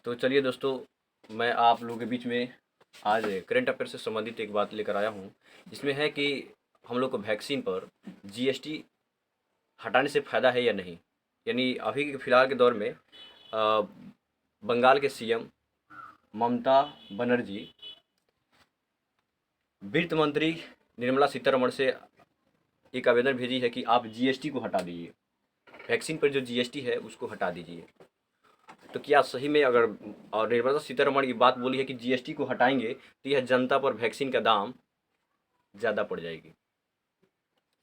तो चलिए दोस्तों, मैं आप लोगों के बीच में आज करंट अफेयर से संबंधित एक बात लेकर आया हूँ। इसमें है कि हम लोग को वैक्सीन पर जीएसटी हटाने से फ़ायदा है या नहीं। यानी अभी के फ़िलहाल के दौर में बंगाल के सीएम ममता बनर्जी वित्त मंत्री निर्मला सीतारमण से एक आवेदन भेजी है कि आप जीएसटी को हटा दीजिए। वैक्सीन पर जो जीएसटी है उसको हटा दीजिए। तो क्या सही में अगर और निर्मला सीतारमण ये बात बोली है कि जीएसटी को हटाएंगे तो यह जनता पर वैक्सीन का दाम ज़्यादा पड़ जाएगी।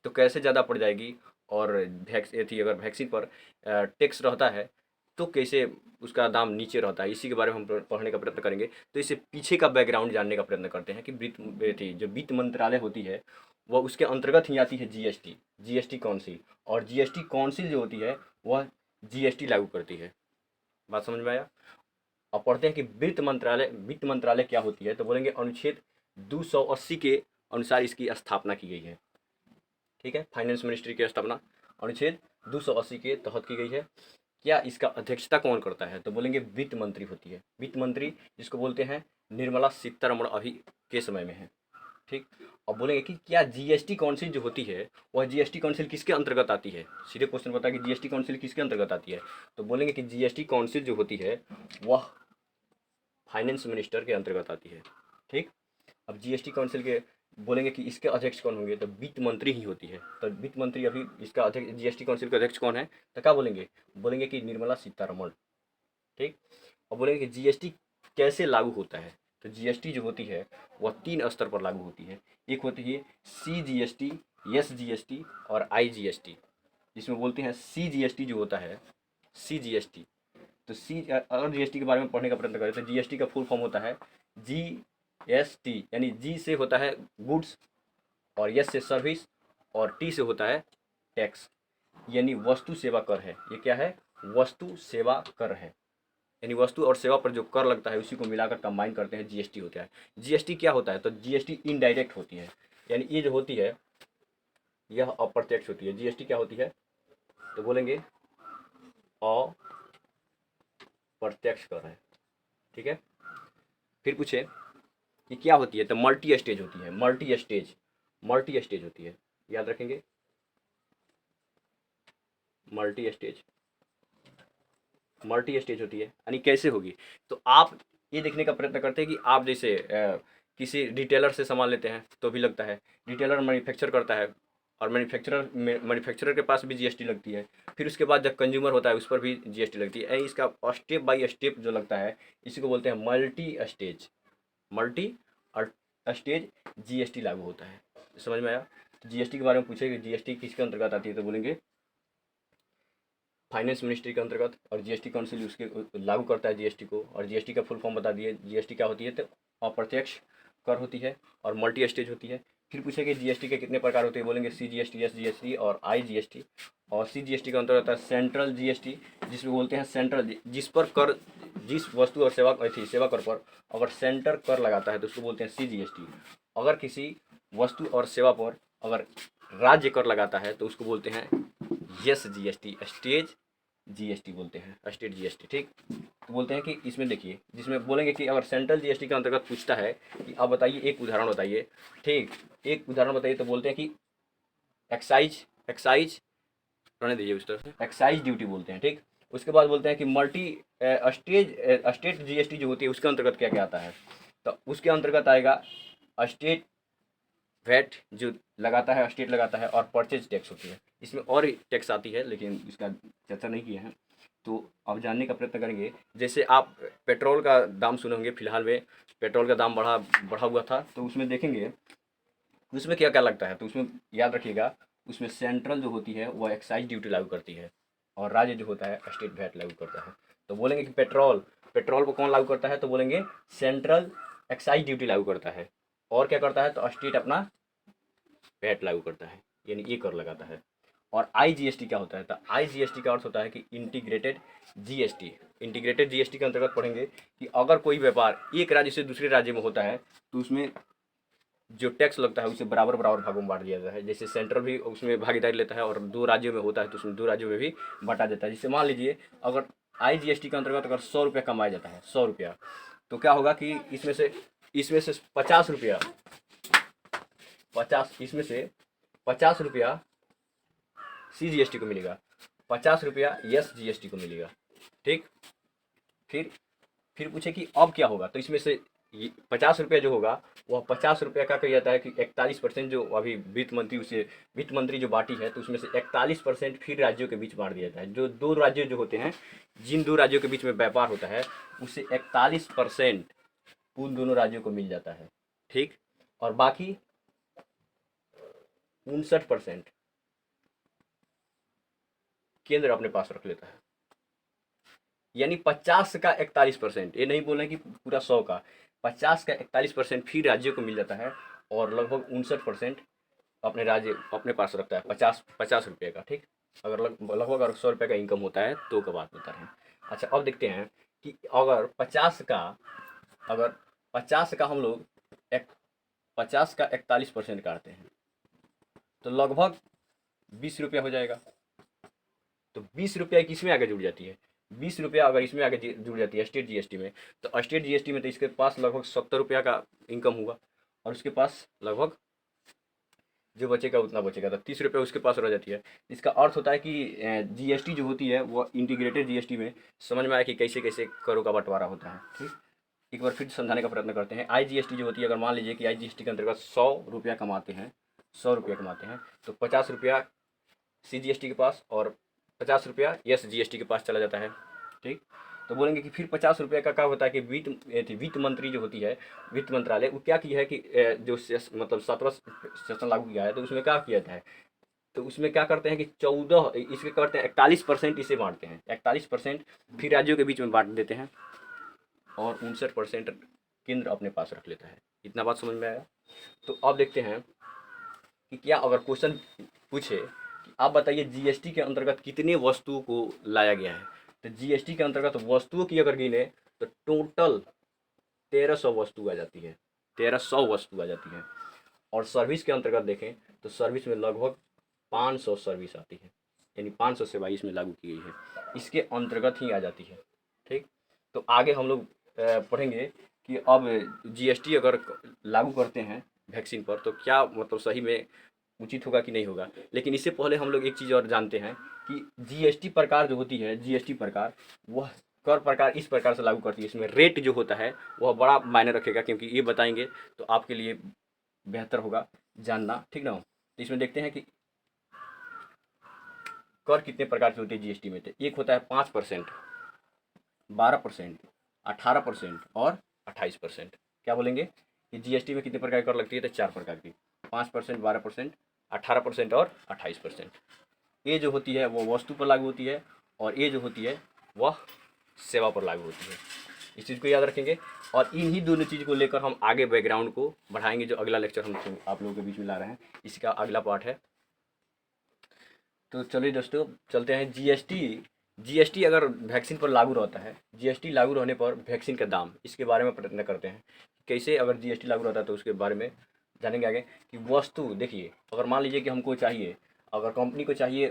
तो कैसे ज़्यादा पड़ जाएगी और वैक्स ये थी अगर वैक्सीन पर टैक्स रहता है तो कैसे उसका दाम नीचे रहता है, इसी के बारे में हम पढ़ने का प्रयत्न करेंगे। तो इससे पीछे का बैकग्राउंड जानने का प्रयत्न करते हैं कि वित्त ये थी जो वित्त मंत्रालय होती है वह उसके अंतर्गत ही आती है जीएसटी, जीएसटी काउंसिल। और जीएसटी काउंसिल जो होती है वह जीएसटी लागू करती है। बात समझ में आया। अब पढ़ते हैं कि वित्त मंत्रालय क्या होती है। तो बोलेंगे अनुच्छेद 280 के अनुसार इसकी स्थापना की गई है। ठीक है, फाइनेंस मिनिस्ट्री की स्थापना अनुच्छेद 280 के तहत की गई है। क्या इसका अध्यक्षता कौन करता है। तो बोलेंगे वित्त मंत्री होती है। वित्त मंत्री जिसको बोलते हैं निर्मला सीतारमण अभी के समय में है। ठीक। अब बोलेंगे कि क्या जीएसटी काउंसिल जो होती है वह जीएसटी काउंसिल किसके अंतर्गत आती है। सीधे क्वेश्चन पता है कि जीएसटी काउंसिल किसके अंतर्गत आती है। तो बोलेंगे कि जीएसटी काउंसिल जो होती है वह फाइनेंस मिनिस्टर के अंतर्गत आती है। ठीक। अब जीएसटी काउंसिल के बोलेंगे कि इसके अध्यक्ष कौन होंगे। तो वित्त मंत्री ही होती है। तो वित्त मंत्री अभी इसका अध्यक्ष जीएसटी काउंसिल का अध्यक्ष कौन है। तो क्या बोलेंगे, बोलेंगे कि निर्मला सीतारमण। ठीक। और बोलेंगे कि जीएसटी कैसे लागू होता है। तो जीएसटी जो होती है वह 3 स्तर पर लागू होती है। एक होती है सीजीएसटी, एसजीएसटी और आईजीएसटी। जिसमें बोलते हैं सीजीएसटी जो होता है, सीजीएसटी। तो सी अगर जीएसटी के बारे में पढ़ने का प्रयत्न करें तो जीएसटी का फुल फॉर्म होता है जीएसटी। यानी जी से होता है गुड्स और एस से सर्विस और टी से होता है टैक्स। यानी वस्तु सेवा कर है। ये क्या है, वस्तु सेवा कर है। यानी वस्तु और सेवा पर जो कर लगता है उसी को मिलाकर कंबाइन करते हैं जीएसटी होता है। जीएसटी क्या होता है। तो जीएसटी इनडायरेक्ट होती है। यानी ये जो होती है यह अप्रत्यक्ष होती है। जीएसटी क्या होती है। तो बोलेंगे अप्रत्यक्ष कर है। ठीक है। फिर पूछे कि क्या होती है। तो मल्टी स्टेज होती है। मल्टी स्टेज होती है। याद रखेंगे, मल्टी स्टेज होती है। यानी कैसे होगी। तो आप ये देखने का प्रयत्न करते हैं कि आप जैसे किसी रिटेलर से सामान लेते हैं तो भी लगता है। रिटेलर मैन्युफैक्चर करता है और मैन्युफैक्चरर के पास भी जीएसटी लगती है। फिर उसके बाद जब कंज्यूमर होता है उस पर भी जीएसटी लगती है। इसका स्टेप बाय स्टेप जो लगता है इसी को बोलते हैं मल्टी स्टेज जीएसटी लागू होता है। समझ में आया। तो जीएसटी के बारे में पूछे कि जीएसटी किसके अंतर्गत आती है। तो बोलेंगे फाइनेंस मिनिस्ट्री के अंतर्गत। और जीएसटी काउंसिल उसके लागू करता है जीएसटी को। और जीएसटी का फुल फॉर्म बता दिए। जीएसटी क्या होती है। तो अप्रत्यक्ष कर होती है और मल्टी स्टेज होती है। फिर पूछेंगे जीएसटी के कितने प्रकार होते हैं। बोलेंगे सीजीएसटी, एसजीएसटी और आईजीएसटी। और सीजीएसटी का अंतर्गत है सेंट्रल जीएसटी, जिसमें बोलते हैं सेंट्रल जिस पर कर जिस वस्तु और सेवा कर पर अगर सेंटर कर लगाता है तो उसको बोलते हैं सीजीएसटी। अगर किसी वस्तु और सेवा पर अगर राज्य कर लगाता है तो उसको बोलते हैं यस जीएसटी, स्टेज जीएसटी बोलते हैं, स्टेट जीएसटी। ठीक। तो बोलते हैं कि इसमें देखिए जिसमें बोलेंगे कि अगर सेंट्रल जीएसटी के अंतर्गत पूछता है कि आप बताइए एक उदाहरण बताइए। ठीक, एक उदाहरण बताइए। तो बोलते हैं कि एक्साइज रहने दीजिए उस तरह से, एक्साइज ड्यूटी बोलते हैं। ठीक। उसके बाद बोलते हैं कि स्टेट जीएसटी जो होती है उसके अंतर्गत क्या क्या आता है। तो उसके अंतर्गत आएगा स्टेट वैट जो लगाता है, स्टेट लगाता है। और परचेज टैक्स होती है। इसमें और टैक्स आती है लेकिन इसका चर्चा नहीं किया है। तो अब जानने का प्रयत्न करेंगे। जैसे आप पेट्रोल का दाम सुने होंगे, फिलहाल में पेट्रोल का दाम बढ़ा हुआ था। तो उसमें देखेंगे उसमें क्या क्या लगता है। तो उसमें याद रखिएगा उसमें सेंट्रल जो होती है वह एक्साइज ड्यूटी लागू करती है और राज्य जो होता है स्टेट वैट लागू करता है। तो बोलेंगे कि पेट्रोल को कौन लागू करता है। तो बोलेंगे सेंट्रल एक्साइज ड्यूटी लागू करता है। और क्या करता है। तो स्टेट अपना वैट लागू करता है, यानी ये कर लगाता है। और आईजीएसटी क्या होता है। तो आईजीएसटी का अर्थ होता है कि इंटीग्रेटेड जीएसटी के अंतर्गत पढ़ेंगे कि अगर कोई व्यापार एक राज्य से दूसरे राज्य में होता है तो उसमें जो टैक्स लगता है उसे बराबर बराबर भागों में बांट दिया जाता है। जैसे सेंट्रल भी उसमें भागीदारी लेता है और 2 राज्यों में होता है तो उसमें 2 राज्यों में भी बांटा जाता है। जैसे मान लीजिए अगर IGST के अंतर्गत अगर 100 रुपया कमाया जाता है, 100 रुपया, तो क्या होगा कि इसमें से 50 रुपया, 50 इसमें से 50 रुपया CGST को मिलेगा, 50 रुपया SGST को मिलेगा। ठीक, फिर पूछे कि अब क्या होगा, तो इसमें से 50 रुपया जो होगा वह 50 रुपया का कहा जाता है कि 41% जो अभी वित्त मंत्री जो बाटी है, तो उसमें से 41% फिर राज्यों के बीच बांट दिया जाता है। जो दो राज्य जो होते हैं, जिन दो राज्यों के बीच में व्यापार होता है, उससे 41% उन दोनों राज्यों को मिल जाता है। ठीक, और बाकी 59% केंद्र अपने पास रख लेता है। यानी 50 का 41%, ये नहीं बोल रहे कि पूरा 100 का, 50 का 41% फिर राज्यों को मिल जाता है, और लगभग 59% अपने राज्य अपने पास रखता है, 50 रुपये का। ठीक, अगर लगभग अगर 100 रुपये का इनकम होता है तो का बात बता रहे हैं। अच्छा, अब देखते हैं कि अगर 50 का हम लोग 50 का 41% काटते हैं तो लगभग 20 रुपया हो जाएगा। तो 20 रुपया किसमें आगे जुड़ जाती है, 20 रुपया अगर इसमें आगे जुड़ जाती है स्टेट जीएसटी में, तो स्टेट जीएसटी में तो इसके पास लगभग 70 रुपया का इनकम हुआ, और उसके पास लगभग जो बचेगा उतना बचेगा, तो 30 रुपये उसके पास रह जाती है। इसका अर्थ होता है कि जीएसटी जो होती है वो इंटीग्रेटेड जीएसटी में समझ में आया कि कैसे कैसे करों का बंटवारा होता है। ठीक, एक बार फिर समझाने का प्रयत्न करते हैं। IGST जो होती है, अगर मान लीजिए कि IGST के अंतर्गत 100 रुपया कमाते हैं, 100 रुपया कमाते हैं, तो 50 रुपया CGST के पास और 50 रुपया SGST के पास चला जाता है। ठीक, तो बोलेंगे कि फिर 50 रुपये का क्या होता है कि वित्त मंत्री जो होती है, वित्त मंत्रालय, वो क्या किया है कि जो मतलब 17वां सेशन लागू किया है, तो उसमें क्या किया जाता है, तो उसमें क्या करते हैं कि 14 इसके करते हैं 41% इसे बांटते हैं, 41% फिर राज्यों के बीच में बांट देते हैं, और 59% केंद्र अपने पास रख लेता है। इतना बात समझ में आया। तो अब देखते हैं कि क्या अगर क्वेश्चन पूछे कि आप बताइए जीएसटी के अंतर्गत कितने वस्तुओं को लाया गया है, तो जीएसटी के अंतर्गत वस्तुओं की अगर गिने तो टोटल 1300 वस्तु आ जाती है, 1300 वस्तु आ जाती है। और सर्विस के अंतर्गत देखें तो सर्विस में लगभग 500 सर्विस आती है, यानी 500 सेवाएं इसमें लागू की गई है, इसके अंतर्गत ही आ जाती है। ठीक, तो आगे हम लोग पढ़ेंगे कि अब जीएसटी अगर लागू करते हैं वैक्सीन पर तो क्या मतलब सही में उचित होगा कि नहीं होगा। लेकिन इससे पहले हम लोग एक चीज़ और जानते हैं कि जीएसटी प्रकार जो होती है, जीएसटी प्रकार वह कर प्रकार इस प्रकार से लागू करती है, इसमें रेट जो होता है वह बड़ा मायने रखेगा, क्योंकि ये बताएंगे तो आपके लिए बेहतर होगा जानना। ठीक ना। तो इसमें देखते हैं कि कर कितने प्रकार की होती है जीएसटी में। तो एक होता है 5%, 12%, 18% और 28%। क्या बोलेंगे कि जीएसटी में कितने प्रकार की कर लगती है, तो 4 प्रकार की, 5%, 12%, 18% और 28%। ये जो होती है वो वस्तु पर लागू होती है, और ये जो होती है वह सेवा पर लागू होती है। इस चीज़ को याद रखेंगे, और इन्हीं दोनों चीज़ को लेकर हम आगे बैकग्राउंड को बढ़ाएंगे। जो अगला लेक्चर हम आप लोगों के बीच में ला रहे हैं, इसका अगला पार्ट है। तो चलिए दोस्तों चलते हैं। जीएसटी अगर वैक्सीन पर लागू रहता है, जीएसटी लागू रहने पर वैक्सीन का दाम, इसके बारे में प्रयत्न करते हैं कैसे अगर जीएसटी लागू रहता है, तो उसके बारे में जानेंगे आगे। कि वस्तु देखिए, अगर मान लीजिए कि हमको चाहिए, अगर कंपनी को चाहिए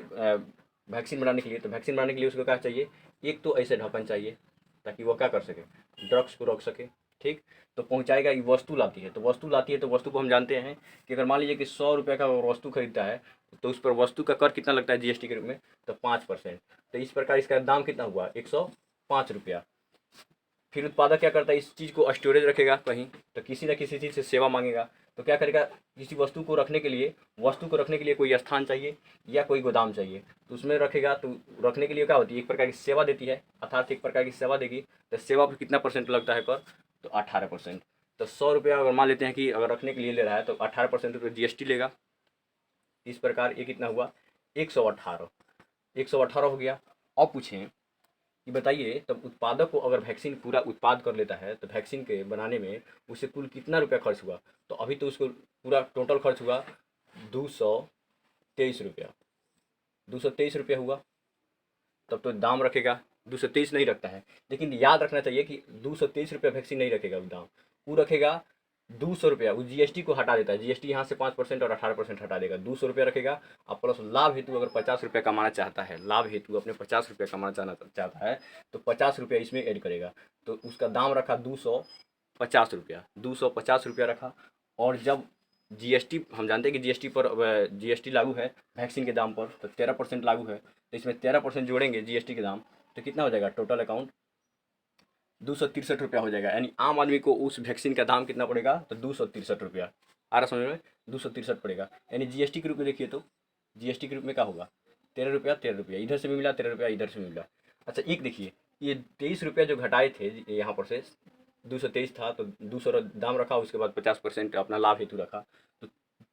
वैक्सीन बनाने के लिए, तो वैक्सीन बनाने के लिए उसको क्या चाहिए, एक तो ऐसे ढक्कन चाहिए ताकि वो क्या कर सके, ड्रग्स को रोक सके। ठीक, तो पहुंचाएगा, ये वस्तु लाती है, तो वस्तु को हम जानते हैं कि अगर मान लीजिए कि 100 रुपये का वस्तु खरीदता है, तो उस पर वस्तु का कर कितना लगता है जीएसटी के रूप में, तो 5%। तो इस प्रकार इसका दाम कितना हुआ, 105 रुपया। फिर उत्पादक क्या करता है, इस चीज़ को स्टोरेज रखेगा कहीं, तो किसी न किसी चीज़ से सेवा मांगेगा, तो क्या करेगा, किसी वस्तु को रखने के लिए कोई स्थान चाहिए या कोई गोदाम चाहिए, तो उसमें रखेगा। तो रखने के लिए क्या होती है, एक प्रकार की सेवा देती है, अर्थात एक प्रकार की सेवा देगी, तो सेवा पर कितना परसेंट लगता है कर, तो 18%। तो 100 रुपया अगर मान लेते हैं कि अगर रखने के लिए ले रहा है, तो 18% रुपये जीएसटी लेगा। इस प्रकार ये कितना हुआ, 118 हो गया। अब पूछें कि बताइए तब उत्पादक को अगर वैक्सीन पूरा उत्पाद कर लेता है, तो वैक्सीन के बनाने में उसे कुल कितना रुपया खर्च हुआ, तो अभी तो उसको पूरा टोटल खर्च हुआ 223 रुपया, 223 रुपया हुआ। तब तो दाम रखेगा 223 नहीं रखता है, लेकिन याद रखना चाहिए कि 223 रुपया वैक्सीन नहीं रखेगा दाम, वो रखेगा ₹200 उस जीएसटी को हटा देता है। जीएसटी यहाँ से 5% और 18% हटा देगा, ₹200 रखेगा। अब प्लस लाभ हेतु अगर ₹50 कमाना चाहता है, लाभ हेतु अपने ₹50 कमाना चाहता है, तो ₹50 इसमें ऐड करेगा। तो उसका दाम रखा ₹250, ₹250 रखा। और जब जीएसटी, हम जानते हैं कि जीएसटी पर जीएसटी लागू है वैक्सीन के दाम पर, तो 13% लागू है। तो इसमें 13% जोड़ेंगे जीएसटी के दाम, तो कितना हो जाएगा टोटल अकाउंट? ₹263 हो जाएगा। यानी आम आदमी को उस वैक्सीन का दाम कितना पड़ेगा? तो ₹263 आ रहा समझ में? 263 पड़ेगा। यानी जीएसटी के रूप में देखिए तो जीएसटी के रूप में क्या होगा? ₹13, ₹13 इधर से भी मिला, ₹13 इधर से भी मिला। अच्छा एक देखिए, ये ₹23 जो घटाए थे यहाँ पर से, 223 था तो 200 दाम रखा, उसके बाद 50% अपना लाभ हेतु रखा। तो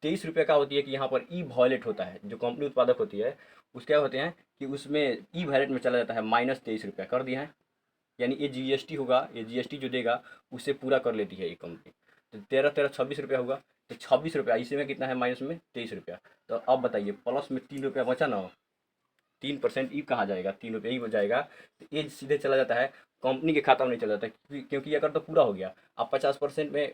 ₹23 क्या होती है कि यहाँ पर ई वॉलेट होता है, जो कंपनी उत्पादक होती है उसके क्या होते हैं कि उसमें ई वॉलेट में चला जाता है, -23 कर दिया है। यानी ये जीएसटी होगा, ये जीएसटी जो देगा उससे पूरा कर लेती है ये कंपनी। तो 13 ₹26 होगा, तो ₹26 इसी में कितना है माइनस में? ₹23। तो अब बताइए प्लस में ₹3 बचा ना, 3% ई कहाँ जाएगा? ₹3 ही हो जाएगा। तो ये सीधे चला जाता है कंपनी के खाता में, नहीं चला जाता क्योंकि ये कर तो पूरा हो गया। अब 50% में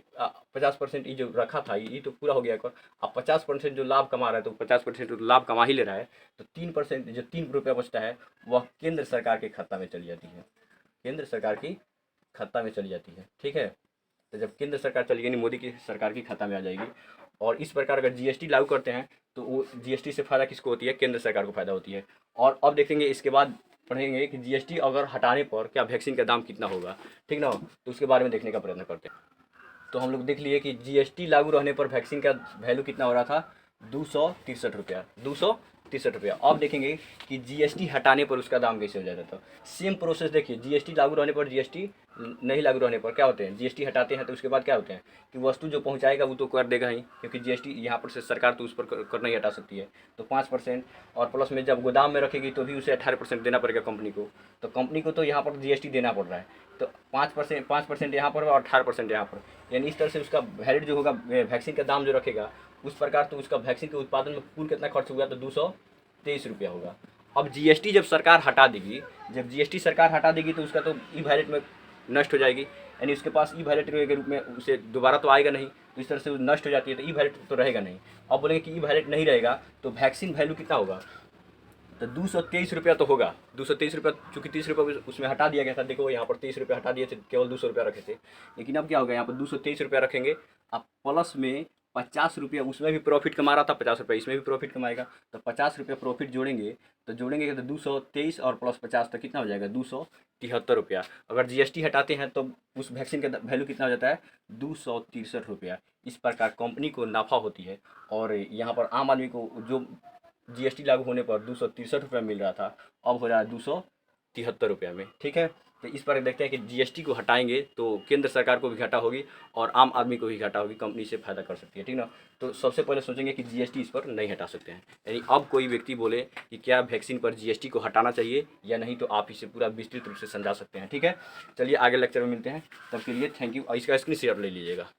50% ये जो रखा था ये तो पूरा हो गया कर। अब 50% जो लाभ कमा रहा है तो 50% तो लाभ कमा ही ले रहा है। तो 3% जो ₹3 बचता है वह केंद्र सरकार के खाता में चली जाती है, केंद्र सरकार की खाता में चली जाती है। ठीक है, तो जब केंद्र सरकार चली यानी मोदी की सरकार की खाता में आ जाएगी। और इस प्रकार अगर जीएसटी लागू करते हैं तो वो जीएसटी से फ़ायदा किसको होती है? केंद्र सरकार को फ़ायदा होती है। और अब देखेंगे इसके बाद पढ़ेंगे कि जीएसटी अगर हटाने पर क्या वैक्सीन का दाम कितना होगा। ठीक ना, तो उसके बारे में देखने का प्रयत्न करते हैं। तो हम लोग देख लिए कि जीएसटी लागू रहने पर वैक्सीन का वैल्यू कितना हो रहा था? ₹263, ₹263। अब देखेंगे कि जीएसटी हटाने पर उसका दाम कैसे हो जाता था। सेम प्रोसेस देखिए, जीएसटी लागू रहने पर, जीएसटी नहीं लागू रहने पर क्या होते हैं? जीएसटी हटाते हैं तो उसके बाद क्या होते हैं कि वस्तु जो पहुंचाएगा वो तो कर देगा ही, क्योंकि जीएसटी यहाँ पर से सरकार तो उस पर कर नहीं हटा सकती है। तो 5% और प्लस में जब गोदाम में रखेगी तो भी उसे 18% देना पड़ेगा कंपनी को। तो कंपनी को तो यहाँ पर जीएसटी देना पड़ रहा है। तो 5% यहाँ पर और 18% यहाँ पर, यानी इस तरह से उसका वैलिड जो होगा वैक्सीन का दाम जो रखेगा उस प्रकार। तो उसका वैक्सीन के उत्पादन में कुल कितना खर्च हुआ? तो ₹223 होगा। अब जीएसटी जब सरकार हटा देगी, जब जीएसटी सरकार हटा देगी तो उसका तो ई वैलेट में नष्ट हो जाएगी, यानी उसके पास ई वैलेट के रूप में उसे दोबारा तो आएगा नहीं। तो इस तरह से वो नष्ट हो जाती है, तो ई वैलेट तो रहेगा नहीं। अब बोलेंगे कि ई वैलेट नहीं रहेगा तो वैक्सीन वैल्यू कितना होगा? तो ₹223 तो होगा। ₹223 चूँकि ₹30 उसमें हटा दिया गया था। देखो यहाँ पर ₹30 हटा दिए थे, केवल ₹200 रखे थे। लेकिन अब क्या होगा, यहाँ पर ₹223 रखेंगे। अब प्लस में ₹50 उसमें भी प्रॉफिट कमा रहा था, ₹50 इसमें भी प्रॉफिट कमाएगा। तो ₹50 प्रॉफिट जोड़ेंगे तो तो 223 और प्लस 50 तो कितना हो जाएगा? ₹273। अगर जीएसटी हटाते हैं तो उस वैक्सीन का वैल्यू कितना हो जाता है? ₹263। इस प्रकार कंपनी को नफ़ा होती है। और यहाँ पर आम आदमी को जो जीएसटी लागू होने पर ₹263 मिल रहा था, अब हो रहा है ₹273 में। ठीक है, तो इस पर देखते हैं कि जीएसटी को हटाएंगे तो केंद्र सरकार को भी घाटा होगी और आम आदमी को भी घाटा होगी, कंपनी से फ़ायदा कर सकती है। ठीक ना, तो सबसे पहले सोचेंगे कि जीएसटी इस पर नहीं हटा सकते हैं। यानी अब कोई व्यक्ति बोले कि क्या वैक्सीन पर जीएसटी को हटाना चाहिए या नहीं, तो आप इसे पूरा विस्तृत रूप से समझा सकते हैं। ठीक है, चलिए आगे लेक्चर में मिलते हैं, तब के लिए थैंक यू। इसका स्क्रीन शेयर ले लीजिएगा।